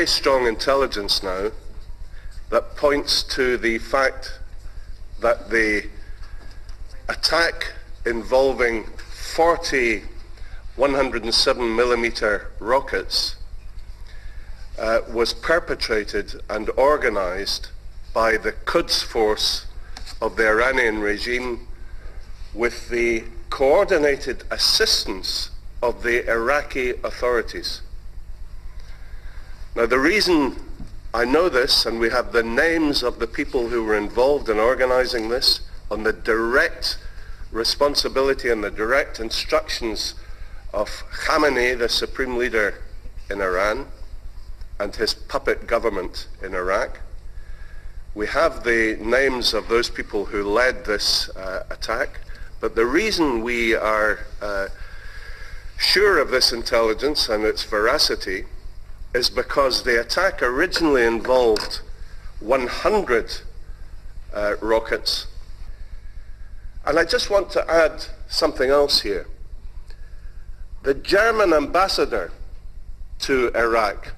very strong intelligence now that points to the fact that the attack involving 40 107mm rockets was perpetrated and organized by the Quds force of the Iranian regime with the coordinated assistance of the Iraqi authorities. Now, the reason I know this, and we have the names of the people who were involved in organizing this, on the direct responsibility and the direct instructions of Khamenei, the supreme leader in Iran, and his puppet government in Iraq. We have the names of those people who led this attack, but the reason we are sure of this intelligence and its veracity is because the attack originally involved 100 rockets. And I just want to add something else here. The German ambassador to Iraq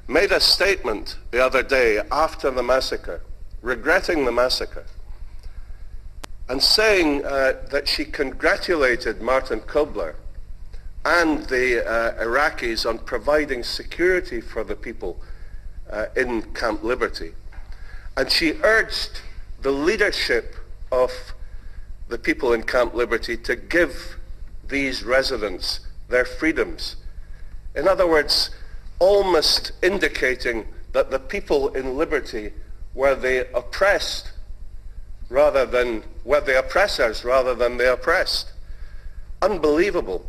made a statement the other day after the massacre, regretting the massacre, and saying that she congratulated Martin Kobler and the Iraqis on providing security for the people in Camp Liberty. And she urged the leadership of the people in Camp Liberty to give these residents their freedoms. In other words, almost indicating that the people in Liberty were the oppressed rather than, were the oppressors rather than the oppressed. Unbelievable.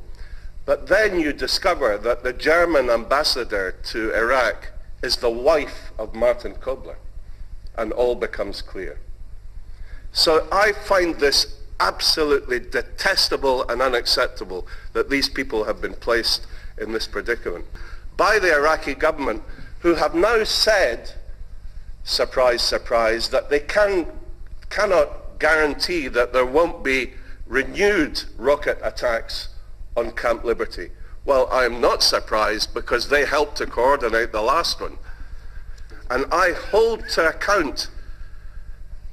But then you discover that the German ambassador to Iraq is the wife of Martin Kobler, and all becomes clear. So I find this absolutely detestable and unacceptable that these people have been placed in this predicament by the Iraqi government, who have now said, surprise, surprise, that they cannot guarantee that there won't be renewed rocket attacks on Camp Liberty. Well, I'm not surprised because they helped to coordinate the last one. And I hold to account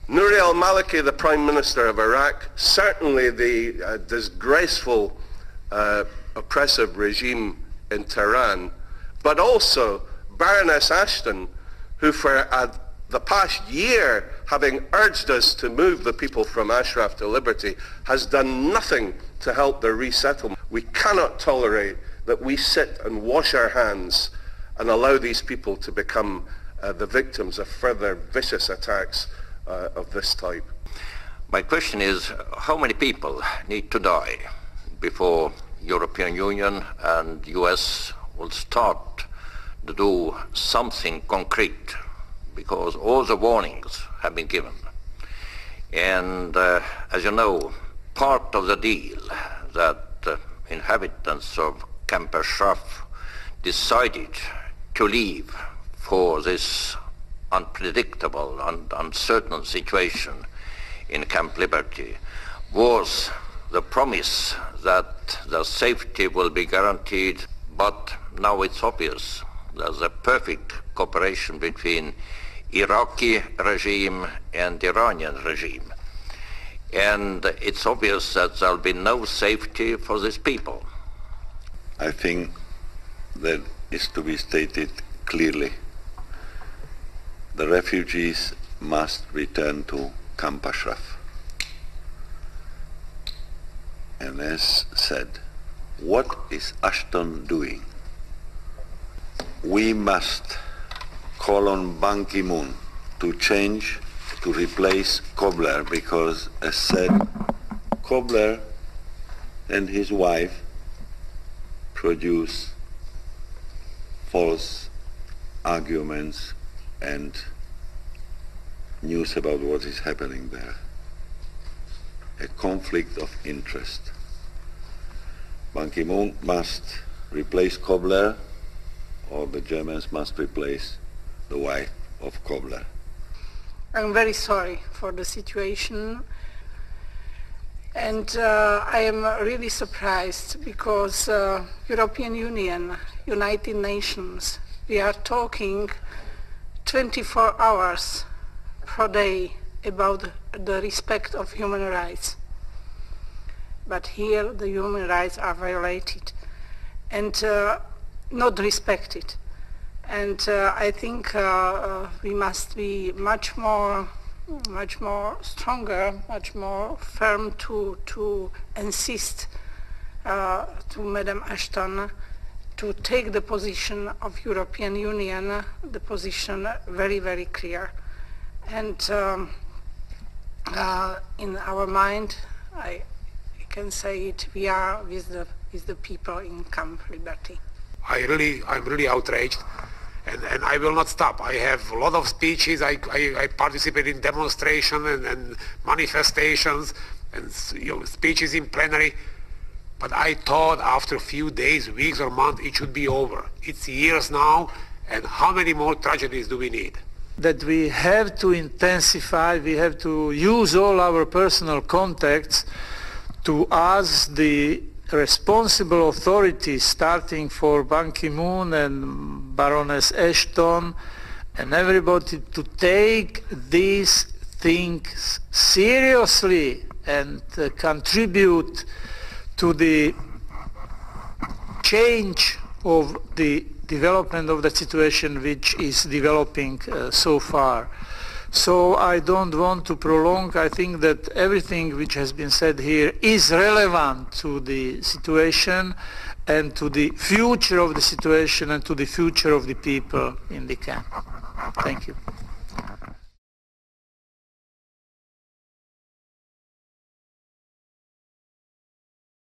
Nouri al-Maliki, the Prime Minister of Iraq, certainly the disgraceful, oppressive regime in Tehran, but also Baroness Ashton, who for the past year, having urged us to move the people from Ashraf to Liberty, has done nothing to help their resettlement. We cannot tolerate that we sit and wash our hands and allow these people to become the victims of further vicious attacks of this type. My question is, how many people need to die before European Union and US will start to do something concrete? Because all the warnings have been given. And as you know, part of the deal that inhabitants of Camp Ashraf decided to leave for this unpredictable and uncertain situation in Camp Liberty was the promise that their safety will be guaranteed, but now it's obvious there's a perfect cooperation between Iraqi regime and Iranian regime. And it's obvious that there'll be no safety for these people. I think that is to be stated clearly. The refugees must return to Camp Ashraf. And as said, what is Ashton doing? We must call on Ban Ki-moon to change, to replace Kobler, because as said, Kobler and his wife produce false arguments and news about what is happening there. A conflict of interest. Ban Ki-moon must replace Kobler, or the Germans must replace the wife of Kobler. I'm very sorry for the situation, and I am really surprised because European Union, United Nations, we are talking 24 hours per day about the respect of human rights. But here the human rights are violated and not respected. And I think we must be much more stronger, much more firm to insist to Madam Ashton to take the position of European Union, the position very, very clear. And in our mind, I can say it, we are with the people in Camp Liberty. I'm really outraged, and I will not stop. I have a lot of speeches. I participate in demonstrations and manifestations and speeches in plenary. But I thought after a few days, weeks or months, it should be over. It's years now, and how many more tragedies do we need? That we have to intensify, we have to use all our personal contacts to ask the responsible authorities, starting for Ban Ki-moon and Baroness Ashton and everybody, to take these things seriously and contribute to the change of the development of the situation which is developing so far. So I don't want to prolong. I think that everything which has been said here is relevant to the situation and to the future of the situation and to the future of the people in the camp. Thank you.